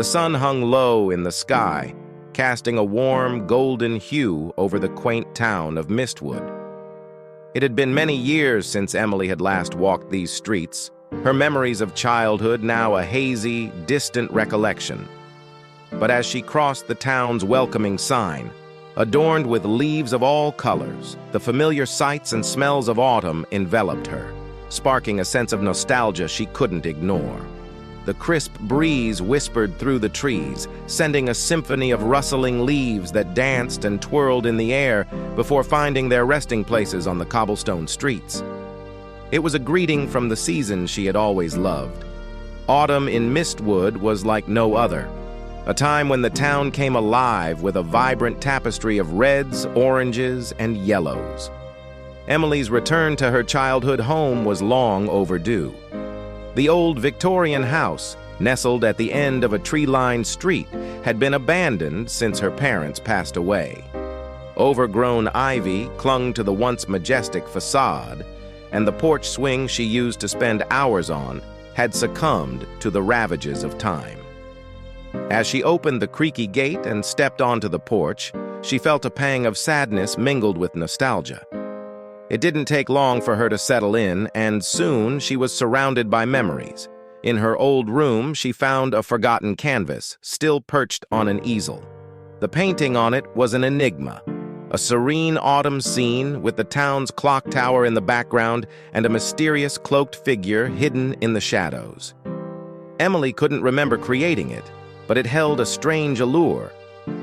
The sun hung low in the sky, casting a warm, golden hue over the quaint town of Mistwood. It had been many years since Emily had last walked these streets, her memories of childhood now a hazy, distant recollection. But as she crossed the town's welcoming sign, adorned with leaves of all colors, the familiar sights and smells of autumn enveloped her, sparking a sense of nostalgia she couldn't ignore. The crisp breeze whispered through the trees, sending a symphony of rustling leaves that danced and twirled in the air before finding their resting places on the cobblestone streets. It was a greeting from the season she had always loved. Autumn in Mistwood was like no other, a time when the town came alive with a vibrant tapestry of reds, oranges, and yellows. Emily's return to her childhood home was long overdue. The old Victorian house, nestled at the end of a tree-lined street, had been abandoned since her parents passed away. Overgrown ivy clung to the once majestic facade, and the porch swing she used to spend hours on had succumbed to the ravages of time. As she opened the creaky gate and stepped onto the porch, she felt a pang of sadness mingled with nostalgia. It didn't take long for her to settle in, and soon she was surrounded by memories. In her old room, she found a forgotten canvas, still perched on an easel. The painting on it was an enigma, a serene autumn scene with the town's clock tower in the background and a mysterious cloaked figure hidden in the shadows. Emily couldn't remember creating it, but it held a strange allure.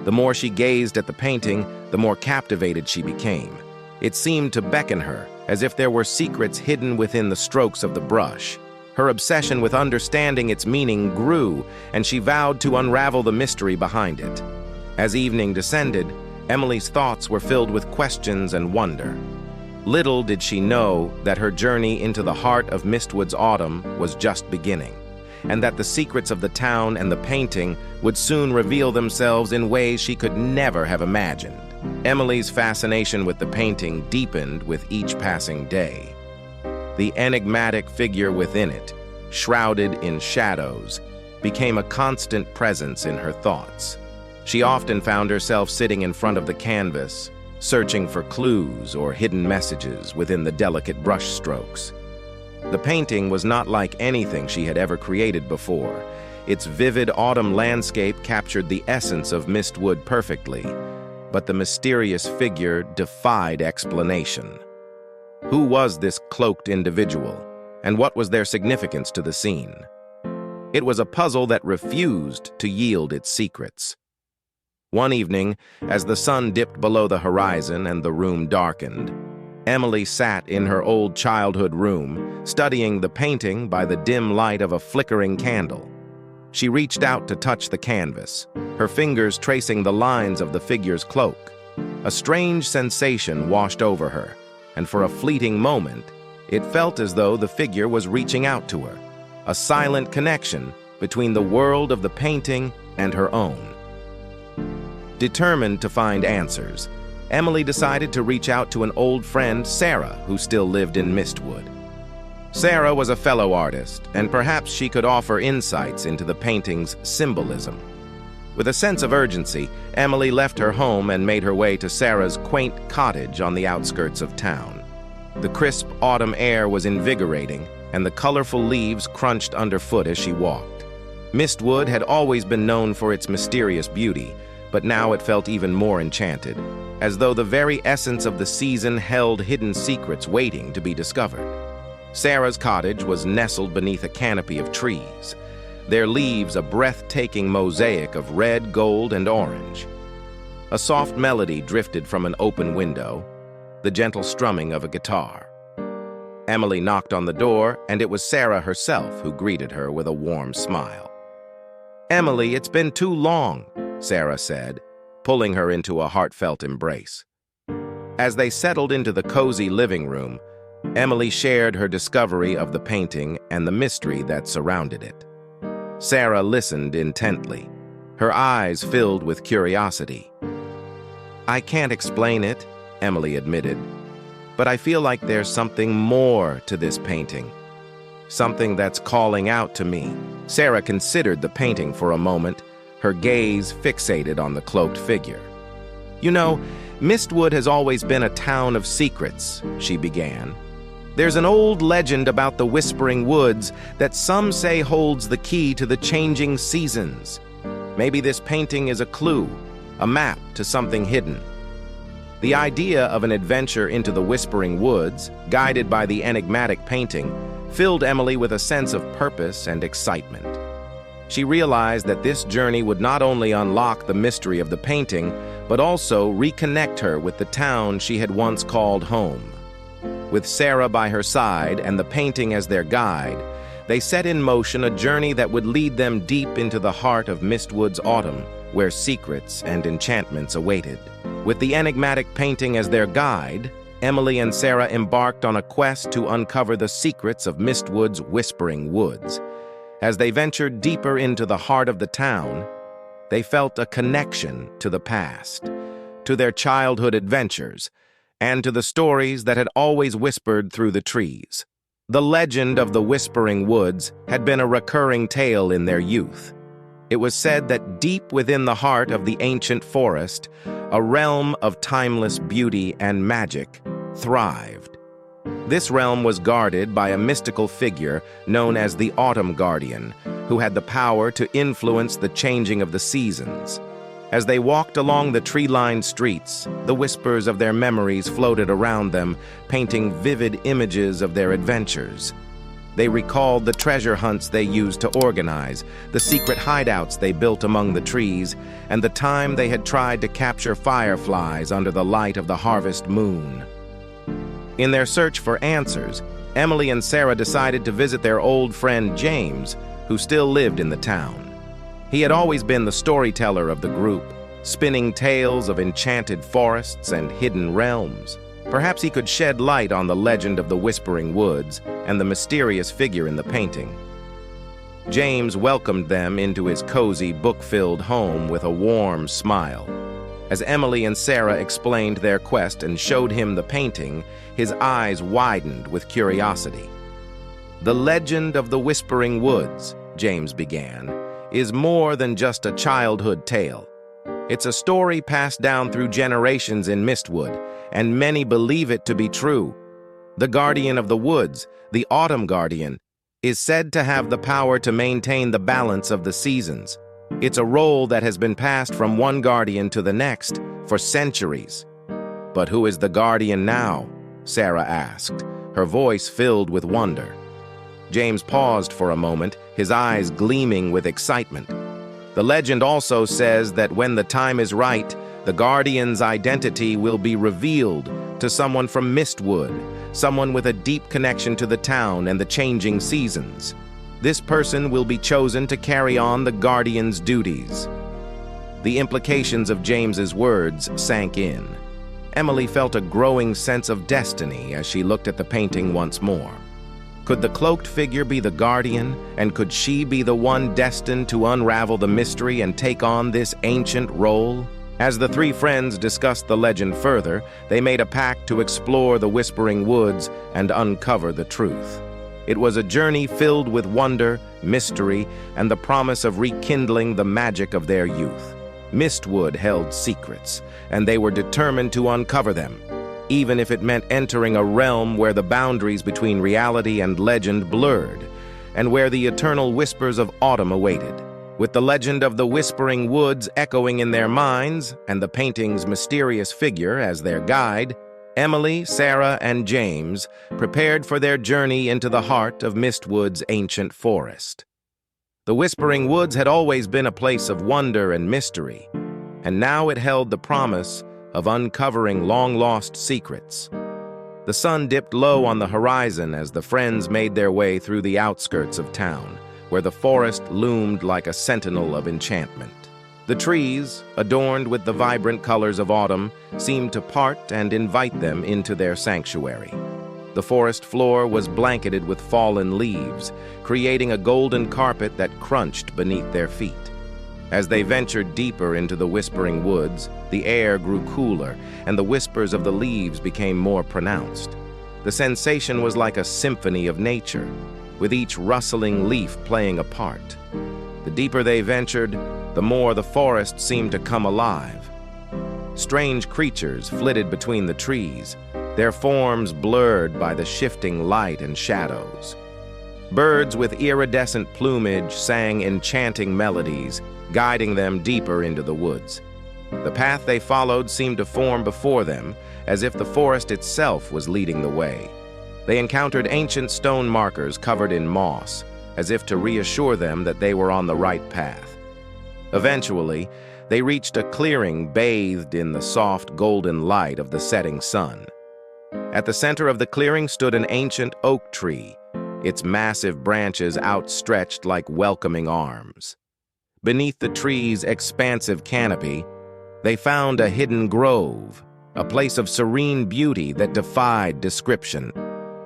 The more she gazed at the painting, the more captivated she became. It seemed to beckon her, as if there were secrets hidden within the strokes of the brush. Her obsession with understanding its meaning grew, and she vowed to unravel the mystery behind it. As evening descended, Emily's thoughts were filled with questions and wonder. Little did she know that her journey into the heart of Mistwood's autumn was just beginning, and that the secrets of the town and the painting would soon reveal themselves in ways she could never have imagined. Emily's fascination with the painting deepened with each passing day. The enigmatic figure within it, shrouded in shadows, became a constant presence in her thoughts. She often found herself sitting in front of the canvas, searching for clues or hidden messages within the delicate brushstrokes. The painting was not like anything she had ever created before. Its vivid autumn landscape captured the essence of Mistwood perfectly, but the mysterious figure defied explanation. Who was this cloaked individual, and what was their significance to the scene? It was a puzzle that refused to yield its secrets. One evening, as the sun dipped below the horizon and the room darkened, Emily sat in her old childhood room, studying the painting by the dim light of a flickering candle. She reached out to touch the canvas, her fingers tracing the lines of the figure's cloak. A strange sensation washed over her, and for a fleeting moment, it felt as though the figure was reaching out to her, a silent connection between the world of the painting and her own. Determined to find answers, Emily decided to reach out to an old friend, Sarah, who still lived in Mistwood. Sarah was a fellow artist, and perhaps she could offer insights into the painting's symbolism. With a sense of urgency, Emily left her home and made her way to Sarah's quaint cottage on the outskirts of town. The crisp autumn air was invigorating, and the colorful leaves crunched underfoot as she walked. Mistwood had always been known for its mysterious beauty, but now it felt even more enchanted, as though the very essence of the season held hidden secrets waiting to be discovered. Sarah's cottage was nestled beneath a canopy of trees, their leaves a breathtaking mosaic of red, gold, and orange. A soft melody drifted from an open window, the gentle strumming of a guitar. Emily knocked on the door, and it was Sarah herself who greeted her with a warm smile. "Emily, it's been too long," Sarah said, pulling her into a heartfelt embrace. As they settled into the cozy living room, Emily shared her discovery of the painting and the mystery that surrounded it. Sarah listened intently, her eyes filled with curiosity. "I can't explain it," Emily admitted, "but I feel like there's something more to this painting. Something that's calling out to me." Sarah considered the painting for a moment, her gaze fixated on the cloaked figure. "You know, Mistwood has always been a town of secrets," she began. "There's an old legend about the Whispering Woods that some say holds the key to the changing seasons. Maybe this painting is a clue, a map to something hidden." The idea of an adventure into the Whispering Woods, guided by the enigmatic painting, filled Emily with a sense of purpose and excitement. She realized that this journey would not only unlock the mystery of the painting, but also reconnect her with the town she had once called home. With Sarah by her side and the painting as their guide, they set in motion a journey that would lead them deep into the heart of Mistwood's autumn, where secrets and enchantments awaited. With the enigmatic painting as their guide, Emily and Sarah embarked on a quest to uncover the secrets of Mistwood's Whispering Woods. As they ventured deeper into the heart of the town, they felt a connection to the past, to their childhood adventures, and to the stories that had always whispered through the trees. The legend of the Whispering Woods had been a recurring tale in their youth. It was said that deep within the heart of the ancient forest, a realm of timeless beauty and magic thrived. This realm was guarded by a mystical figure known as the Autumn Guardian, who had the power to influence the changing of the seasons. As they walked along the tree-lined streets, the whispers of their memories floated around them, painting vivid images of their adventures. They recalled the treasure hunts they used to organize, the secret hideouts they built among the trees, and the time they had tried to capture fireflies under the light of the harvest moon. In their search for answers, Emily and Sarah decided to visit their old friend James, who still lived in the town. He had always been the storyteller of the group, spinning tales of enchanted forests and hidden realms. Perhaps he could shed light on the legend of the Whispering Woods and the mysterious figure in the painting. James welcomed them into his cozy, book-filled home with a warm smile. As Emily and Sarah explained their quest and showed him the painting, his eyes widened with curiosity. "The legend of the Whispering Woods," James began, "is more than just a childhood tale. It's a story passed down through generations in Mistwood, and many believe it to be true. The Guardian of the Woods, the Autumn Guardian, is said to have the power to maintain the balance of the seasons. It's a role that has been passed from one guardian to the next for centuries." "But who is the guardian now?" Sarah asked, her voice filled with wonder. James paused for a moment, his eyes gleaming with excitement. "The legend also says that when the time is right, the guardian's identity will be revealed to someone from Mistwood, someone with a deep connection to the town and the changing seasons. This person will be chosen to carry on the guardian's duties." The implications of James's words sank in. Emily felt a growing sense of destiny as she looked at the painting once more. Could the cloaked figure be the guardian, and could she be the one destined to unravel the mystery and take on this ancient role? As the three friends discussed the legend further, they made a pact to explore the Whispering Woods and uncover the truth. It was a journey filled with wonder, mystery, and the promise of rekindling the magic of their youth. Mistwood held secrets, and they were determined to uncover them, even if it meant entering a realm where the boundaries between reality and legend blurred, and where the eternal whispers of autumn awaited. With the legend of the Whispering Woods echoing in their minds, and the painting's mysterious figure as their guide, Emily, Sarah, and James prepared for their journey into the heart of Mistwood's ancient forest. The Whispering Woods had always been a place of wonder and mystery, and now it held the promise of uncovering long-lost secrets. The sun dipped low on the horizon as the friends made their way through the outskirts of town, where the forest loomed like a sentinel of enchantment. The trees, adorned with the vibrant colors of autumn, seemed to part and invite them into their sanctuary. The forest floor was blanketed with fallen leaves, creating a golden carpet that crunched beneath their feet. As they ventured deeper into the Whispering Woods, the air grew cooler, and the whispers of the leaves became more pronounced. The sensation was like a symphony of nature, with each rustling leaf playing a part. The deeper they ventured, the more the forest seemed to come alive. Strange creatures flitted between the trees, their forms blurred by the shifting light and shadows. Birds with iridescent plumage sang enchanting melodies, guiding them deeper into the woods. The path they followed seemed to form before them, as if the forest itself was leading the way. They encountered ancient stone markers covered in moss, as if to reassure them that they were on the right path. Eventually, they reached a clearing bathed in the soft golden light of the setting sun. At the center of the clearing stood an ancient oak tree, its massive branches outstretched like welcoming arms. Beneath the tree's expansive canopy, they found a hidden grove, a place of serene beauty that defied description.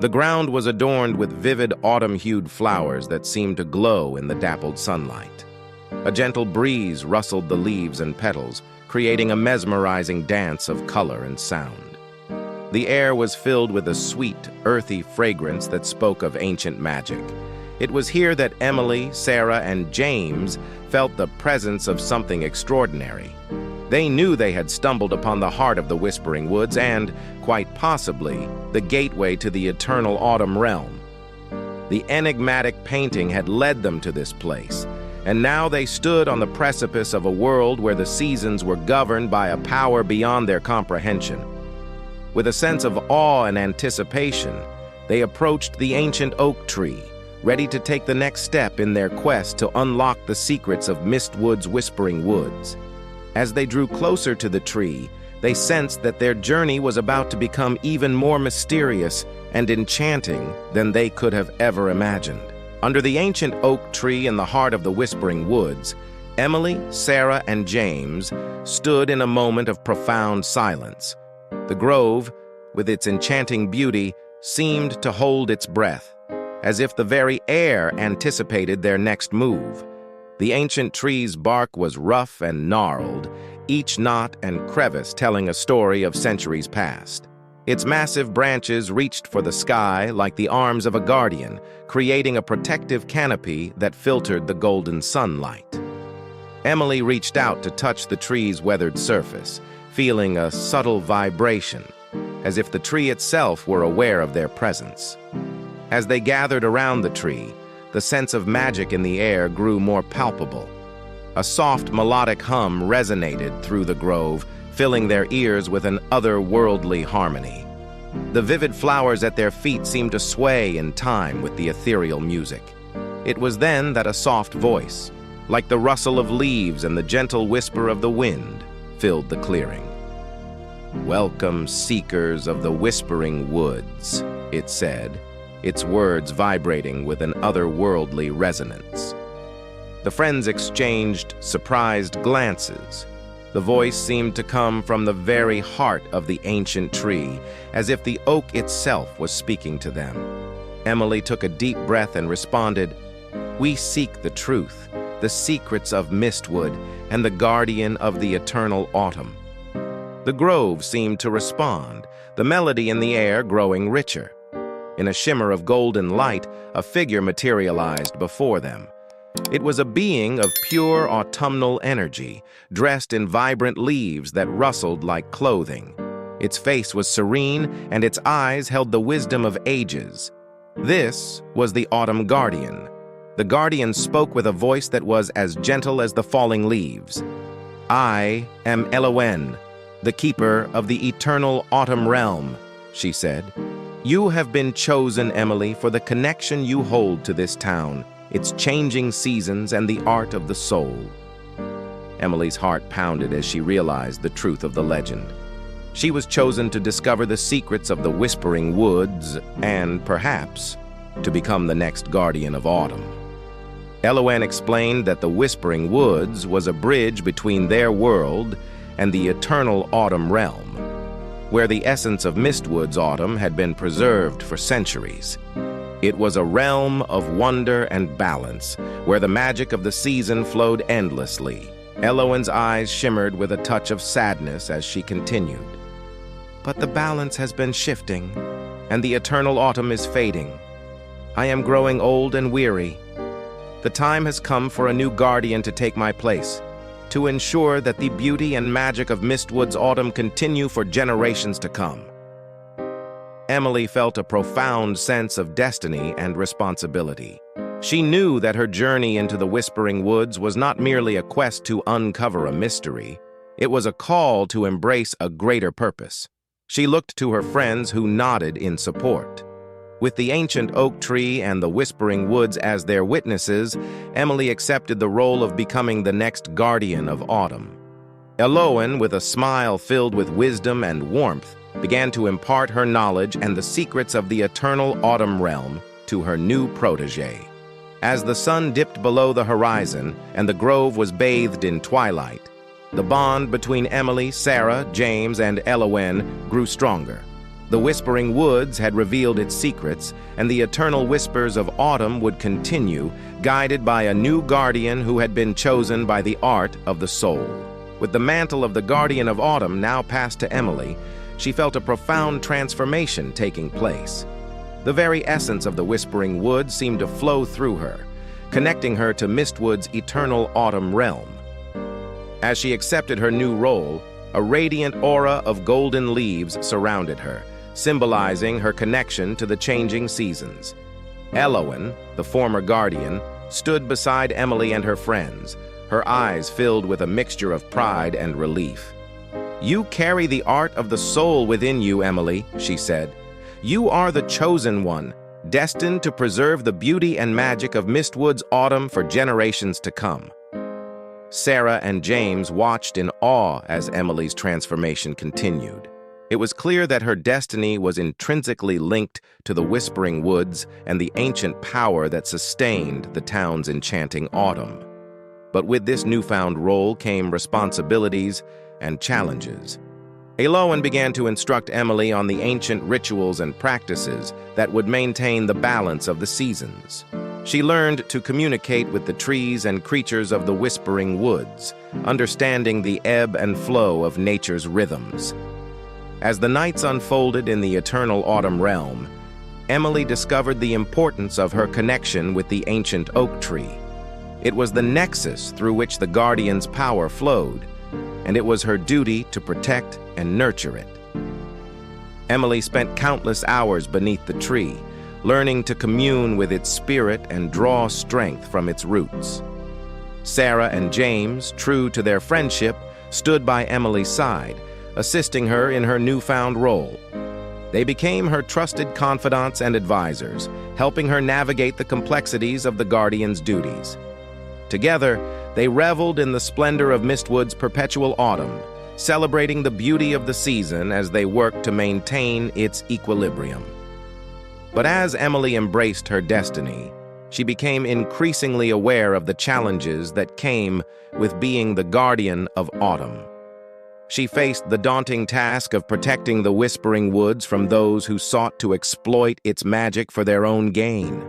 The ground was adorned with vivid autumn-hued flowers that seemed to glow in the dappled sunlight. A gentle breeze rustled the leaves and petals, creating a mesmerizing dance of color and sound. The air was filled with a sweet, earthy fragrance that spoke of ancient magic. It was here that Emily, Sarah, and James felt the presence of something extraordinary. They knew they had stumbled upon the heart of the Whispering Woods and, quite possibly, the gateway to the eternal autumn realm. The enigmatic painting had led them to this place, and now they stood on the precipice of a world where the seasons were governed by a power beyond their comprehension. With a sense of awe and anticipation, they approached the ancient oak tree, ready to take the next step in their quest to unlock the secrets of Mistwood's Whispering Woods. As they drew closer to the tree, they sensed that their journey was about to become even more mysterious and enchanting than they could have ever imagined. Under the ancient oak tree in the heart of the Whispering Woods, Emily, Sarah, and James stood in a moment of profound silence. The grove, with its enchanting beauty, seemed to hold its breath, as if the very air anticipated their next move. The ancient tree's bark was rough and gnarled, each knot and crevice telling a story of centuries past. Its massive branches reached for the sky like the arms of a guardian, creating a protective canopy that filtered the golden sunlight. Emily reached out to touch the tree's weathered surface, feeling a subtle vibration, as if the tree itself were aware of their presence. As they gathered around the tree, the sense of magic in the air grew more palpable. A soft melodic hum resonated through the grove, filling their ears with an otherworldly harmony. The vivid flowers at their feet seemed to sway in time with the ethereal music. It was then that a soft voice, like the rustle of leaves and the gentle whisper of the wind, filled the clearing. "Welcome, seekers of the Whispering Woods," it said, its words vibrating with an otherworldly resonance. The friends exchanged surprised glances. The voice seemed to come from the very heart of the ancient tree, as if the oak itself was speaking to them. Emily took a deep breath and responded, "We seek the truth, the secrets of Mistwood, and the guardian of the eternal autumn." The grove seemed to respond, the melody in the air growing richer. In a shimmer of golden light, a figure materialized before them. It was a being of pure autumnal energy, dressed in vibrant leaves that rustled like clothing. Its face was serene, and its eyes held the wisdom of ages. This was the Autumn Guardian. The Guardian spoke with a voice that was as gentle as the falling leaves. "I am Elowen, the keeper of the eternal autumn realm," she said. "You have been chosen, Emily, for the connection you hold to this town, its changing seasons, and the art of the soul." Emily's heart pounded as she realized the truth of the legend. She was chosen to discover the secrets of the Whispering Woods and, perhaps, to become the next guardian of autumn. Elowen explained that the Whispering Woods was a bridge between their world and the eternal autumn realm, where the essence of Mistwood's autumn had been preserved for centuries. It was a realm of wonder and balance, where the magic of the season flowed endlessly. Elowen's eyes shimmered with a touch of sadness as she continued. "But the balance has been shifting, and the eternal autumn is fading. I am growing old and weary. The time has come for a new guardian to take my place, to ensure that the beauty and magic of Mistwood's autumn continue for generations to come. Emily felt a profound sense of destiny and responsibility. She knew that her journey into the Whispering Woods was not merely a quest to uncover a mystery. It was a call to embrace a greater purpose. She looked to her friends who nodded in support. With the ancient oak tree and the Whispering Woods as their witnesses, Emily accepted the role of becoming the next guardian of autumn. Elowen, with a smile filled with wisdom and warmth, began to impart her knowledge and the secrets of the eternal autumn realm to her new protege. As the sun dipped below the horizon and the grove was bathed in twilight, the bond between Emily, Sarah, James, and Elowen grew stronger. The Whispering Woods had revealed its secrets, and the eternal whispers of autumn would continue, guided by a new guardian who had been chosen by the art of the soul. With the mantle of the guardian of autumn now passed to Emily, she felt a profound transformation taking place. The very essence of the Whispering Woods seemed to flow through her, connecting her to Mistwood's eternal autumn realm. As she accepted her new role, a radiant aura of golden leaves surrounded her, symbolizing her connection to the changing seasons. Elowen, the former guardian, stood beside Emily and her friends, her eyes filled with a mixture of pride and relief. "You carry the art of the soul within you, Emily," she said. "You are the chosen one, destined to preserve the beauty and magic of Mistwood's autumn for generations to come." Sarah and James watched in awe as Emily's transformation continued. It was clear that her destiny was intrinsically linked to the Whispering Woods and the ancient power that sustained the town's enchanting autumn. But with this newfound role came responsibilities and challenges. Elowen began to instruct Emily on the ancient rituals and practices that would maintain the balance of the seasons. She learned to communicate with the trees and creatures of the Whispering Woods, understanding the ebb and flow of nature's rhythms. As the nights unfolded in the eternal autumn realm, Emily discovered the importance of her connection with the ancient oak tree. It was the nexus through which the guardian's power flowed, and it was her duty to protect and nurture it. Emily spent countless hours beneath the tree, learning to commune with its spirit and draw strength from its roots. Sarah and James, true to their friendship, stood by Emily's side, assisting her in her newfound role. They became her trusted confidants and advisors, helping her navigate the complexities of the guardian's duties. Together, they reveled in the splendor of Mistwood's perpetual autumn, celebrating the beauty of the season as they worked to maintain its equilibrium. But as Emily embraced her destiny, she became increasingly aware of the challenges that came with being the guardian of autumn. She faced the daunting task of protecting the Whispering Woods from those who sought to exploit its magic for their own gain.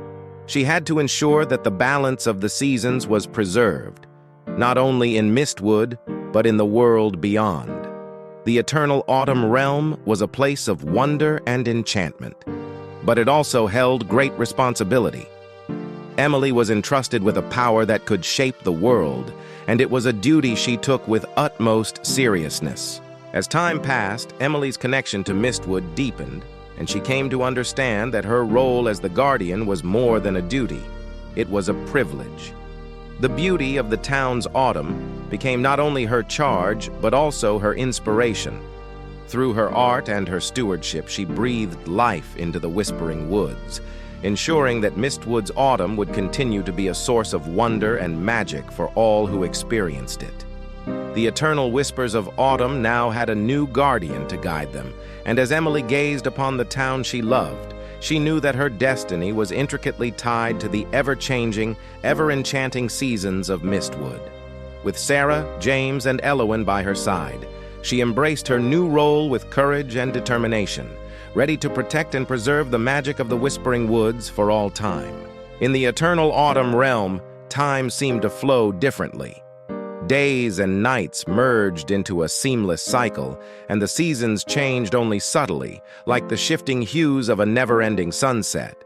She had to ensure that the balance of the seasons was preserved, not only in Mistwood, but in the world beyond. The eternal autumn realm was a place of wonder and enchantment, but it also held great responsibility. Emily was entrusted with a power that could shape the world, and it was a duty she took with utmost seriousness. As time passed, Emily's connection to Mistwood deepened, and she came to understand that her role as the guardian was more than a duty. It was a privilege. The beauty of the town's autumn became not only her charge, but also her inspiration. Through her art and her stewardship, she breathed life into the Whispering Woods, ensuring that Mistwood's autumn would continue to be a source of wonder and magic for all who experienced it. The eternal whispers of autumn now had a new guardian to guide them, and as Emily gazed upon the town she loved, she knew that her destiny was intricately tied to the ever-changing, ever-enchanting seasons of Mistwood. With Sarah, James, and Elowen by her side, she embraced her new role with courage and determination, ready to protect and preserve the magic of the Whispering Woods for all time. In the eternal autumn realm, time seemed to flow differently. Days and nights merged into a seamless cycle, and the seasons changed only subtly, like the shifting hues of a never-ending sunset.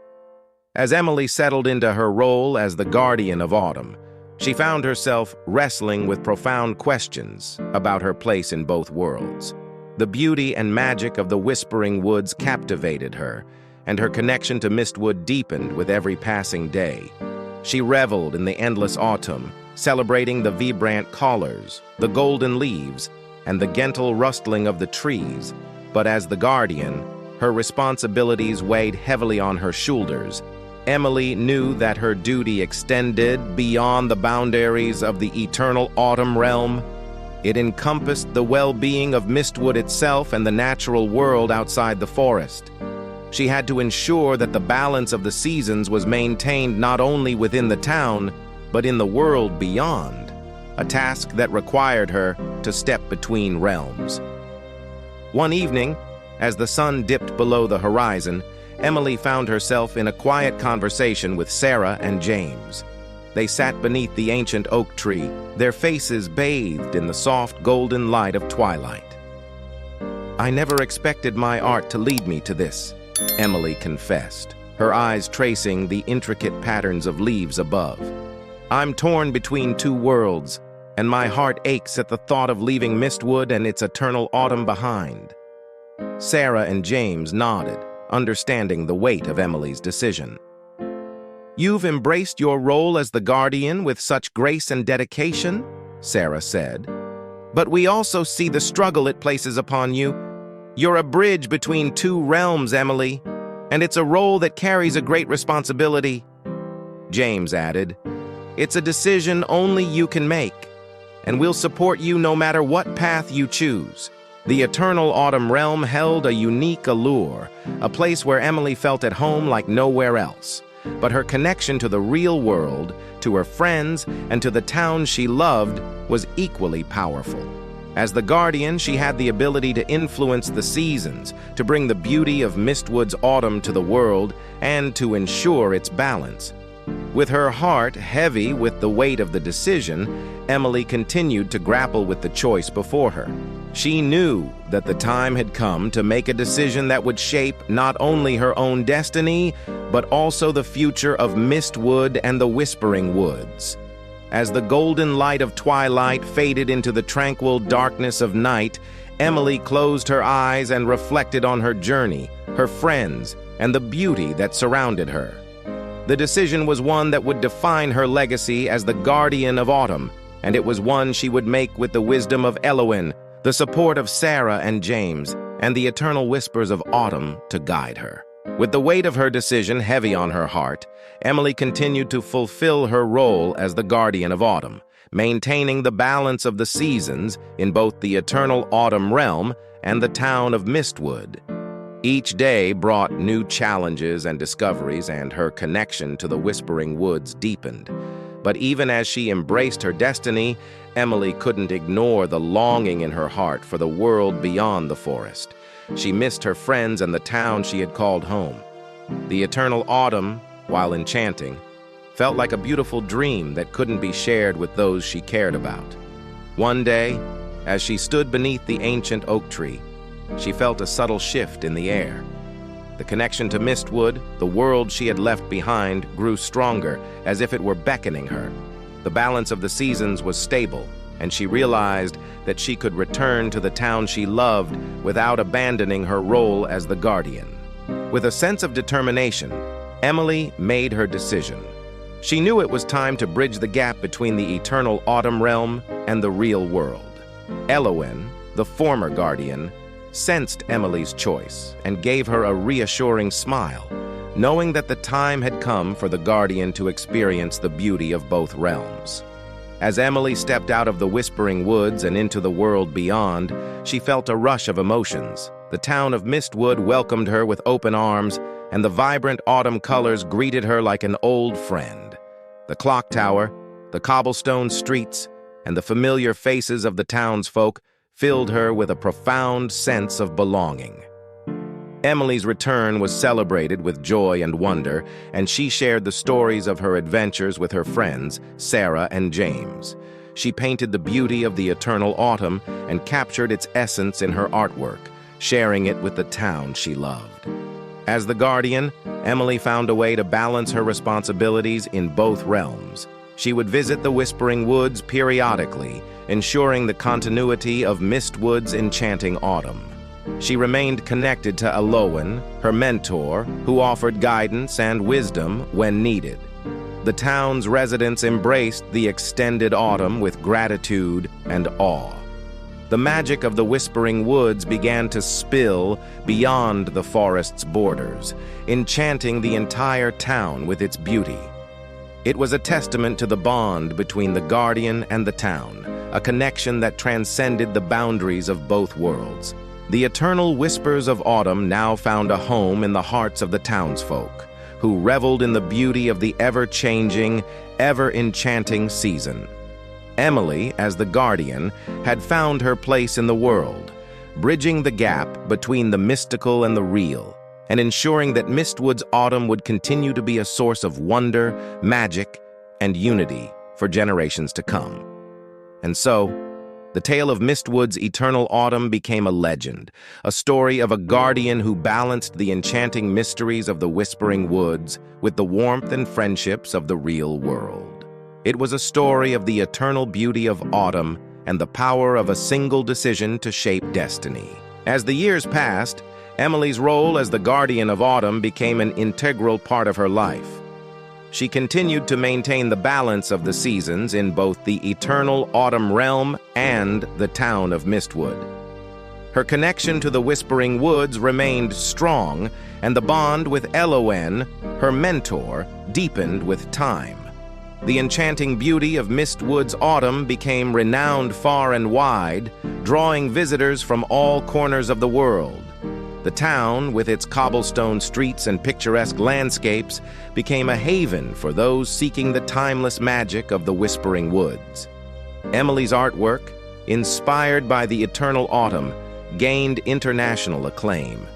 As Emily settled into her role as the guardian of autumn, She found herself wrestling with profound questions about her place in both worlds. The beauty and magic of the Whispering Woods captivated her, and her connection to Mistwood deepened with every passing day. She reveled in the endless autumn, celebrating the vibrant colors, the golden leaves, and the gentle rustling of the trees. But as the guardian, her responsibilities weighed heavily on her shoulders. Emily knew that her duty extended beyond the boundaries of the eternal autumn realm. It encompassed the well-being of Mistwood itself and the natural world outside the forest. She had to ensure that the balance of the seasons was maintained not only within the town, but in the world beyond, a task that required her to step between realms. One evening, as the sun dipped below the horizon, Emily found herself in a quiet conversation with Sarah and James. They sat beneath the ancient oak tree, their faces bathed in the soft golden light of twilight. "I never expected my art to lead me to this," Emily confessed, her eyes tracing the intricate patterns of leaves above. "I'm torn between two worlds, and my heart aches at the thought of leaving Mistwood and its eternal autumn behind." Sarah and James nodded, understanding the weight of Emily's decision. "You've embraced your role as the guardian with such grace and dedication," Sarah said. "But we also see the struggle it places upon you. You're a bridge between two realms, Emily, and it's a role that carries a great responsibility." James added, "It's a decision only you can make, and we'll support you no matter what path you choose." The Eternal Autumn Realm held a unique allure, a place where Emily felt at home like nowhere else. But her connection to the real world, to her friends, and to the town she loved was equally powerful. As the guardian, she had the ability to influence the seasons, to bring the beauty of Mistwood's autumn to the world, and to ensure its balance. With her heart heavy with the weight of the decision, Emily continued to grapple with the choice before her. She knew that the time had come to make a decision that would shape not only her own destiny, but also the future of Mistwood and the Whispering Woods. As the golden light of twilight faded into the tranquil darkness of night, Emily closed her eyes and reflected on her journey, her friends, and the beauty that surrounded her. The decision was one that would define her legacy as the guardian of autumn, and it was one she would make with the wisdom of Elowen, the support of Sarah and James, and the eternal whispers of autumn to guide her. With the weight of her decision heavy on her heart, Emily continued to fulfill her role as the guardian of autumn, maintaining the balance of the seasons in both the eternal autumn realm and the town of Mistwood. Each day brought new challenges and discoveries, and her connection to the Whispering Woods deepened. But even as she embraced her destiny, Emily couldn't ignore the longing in her heart for the world beyond the forest. She missed her friends and the town she had called home. The eternal autumn, while enchanting, felt like a beautiful dream that couldn't be shared with those she cared about. One day, as she stood beneath the ancient oak tree, she felt a subtle shift in the air. The connection to Mistwood, the world she had left behind, grew stronger, as if it were beckoning her. The balance of the seasons was stable, and she realized that she could return to the town she loved without abandoning her role as the guardian. With a sense of determination, Emily made her decision. She knew it was time to bridge the gap between the eternal autumn realm and the real world. Elowen, the former guardian, sensed Emily's choice and gave her a reassuring smile, knowing that the time had come for the guardian to experience the beauty of both realms. As Emily stepped out of the Whispering Woods and into the world beyond, she felt a rush of emotions. The town of Mistwood welcomed her with open arms, and the vibrant autumn colors greeted her like an old friend. The clock tower, the cobblestone streets, and the familiar faces of the townsfolk filled her with a profound sense of belonging. Emily's return was celebrated with joy and wonder, and she shared the stories of her adventures with her friends, Sarah and James. She painted the beauty of the eternal autumn and captured its essence in her artwork, sharing it with the town she loved. As the guardian, Emily found a way to balance her responsibilities in both realms. She would visit the Whispering Woods periodically, ensuring the continuity of Mistwood's enchanting autumn. She remained connected to Alowan, her mentor, who offered guidance and wisdom when needed. The town's residents embraced the extended autumn with gratitude and awe. The magic of the Whispering Woods began to spill beyond the forest's borders, enchanting the entire town with its beauty. It was a testament to the bond between the Guardian and the town, a connection that transcended the boundaries of both worlds. The eternal whispers of autumn now found a home in the hearts of the townsfolk, who reveled in the beauty of the ever-changing, ever-enchanting season. Emily, as the Guardian, had found her place in the world, bridging the gap between the mystical and the real, and ensuring that Mistwood's autumn would continue to be a source of wonder, magic, and unity for generations to come. And so, the tale of Mistwood's eternal autumn became a legend, a story of a guardian who balanced the enchanting mysteries of the Whispering Woods with the warmth and friendships of the real world. It was a story of the eternal beauty of autumn and the power of a single decision to shape destiny. As the years passed, Emily's role as the guardian of autumn became an integral part of her life. She continued to maintain the balance of the seasons in both the eternal autumn realm and the town of Mistwood. Her connection to the Whispering Woods remained strong, and the bond with Elowen, her mentor, deepened with time. The enchanting beauty of Mistwood's autumn became renowned far and wide, drawing visitors from all corners of the world. The town, with its cobblestone streets and picturesque landscapes, became a haven for those seeking the timeless magic of the Whispering Woods. Emily's artwork, inspired by the eternal autumn, gained international acclaim.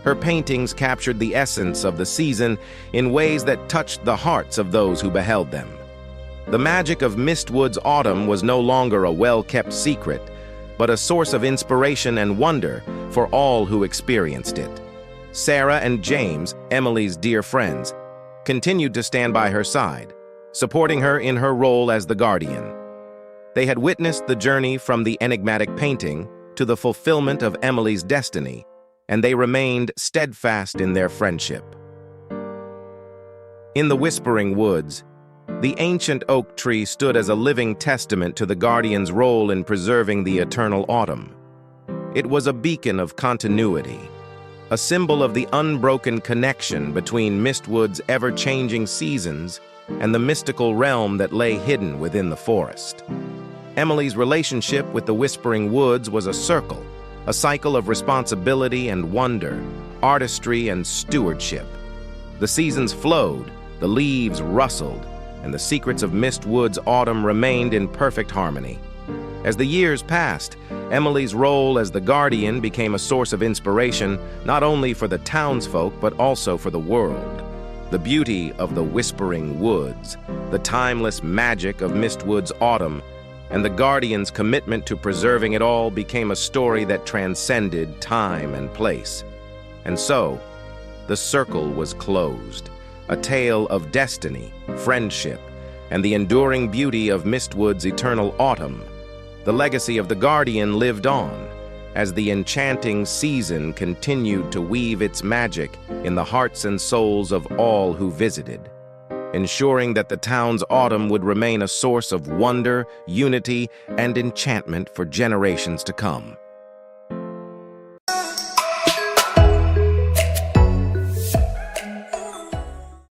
Her paintings captured the essence of the season in ways that touched the hearts of those who beheld them. The magic of Mistwood's autumn was no longer a well-kept secret, but a source of inspiration and wonder for all who experienced it. Sarah and James, Emily's dear friends, continued to stand by her side, supporting her in her role as the guardian. They had witnessed the journey from the enigmatic painting to the fulfillment of Emily's destiny, and they remained steadfast in their friendship. In the Whispering Woods, the ancient oak tree stood as a living testament to the Guardian's role in preserving the eternal autumn. It was a beacon of continuity, a symbol of the unbroken connection between Mistwood's ever-changing seasons and the mystical realm that lay hidden within the forest. Emily's relationship with the Whispering Woods was a cycle of responsibility and wonder, artistry and stewardship. The seasons flowed, the leaves rustled, and the secrets of Mistwood's autumn remained in perfect harmony. As the years passed, Emily's role as the guardian became a source of inspiration not only for the townsfolk but also for the world. The beauty of the Whispering Woods, the timeless magic of Mistwood's autumn, and the guardian's commitment to preserving it all became a story that transcended time and place. And so, the circle was closed. A tale of destiny, friendship, and the enduring beauty of Mistwood's eternal autumn. The legacy of the Guardian lived on, as the enchanting season continued to weave its magic in the hearts and souls of all who visited, ensuring that the town's autumn would remain a source of wonder, unity, and enchantment for generations to come.